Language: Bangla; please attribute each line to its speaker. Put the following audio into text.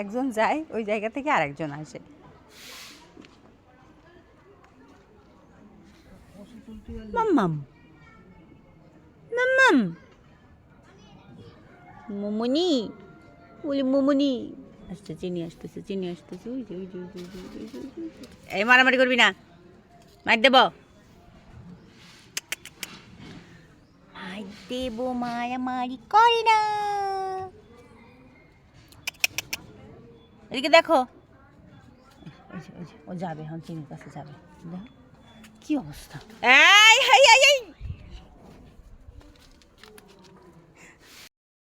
Speaker 1: একজন যায় ওই জায়গা থেকে আরেকজন আসে। মাম্মাম মাম্মাম মোমনি বলি মোমনি আসতেছে, চিনি আসতেছে, চিনি আসতেছে। ওই যে ওই যে ওই যে ওই যে ওই যে ওই যে। এই মারামারি করবি না, মার দেব, মার দেব, মারামারি করি না। এদিকে দেখো, ও যাবে, এখন চিনির কাছে যাবে। দেখো কি অবস্থা। এই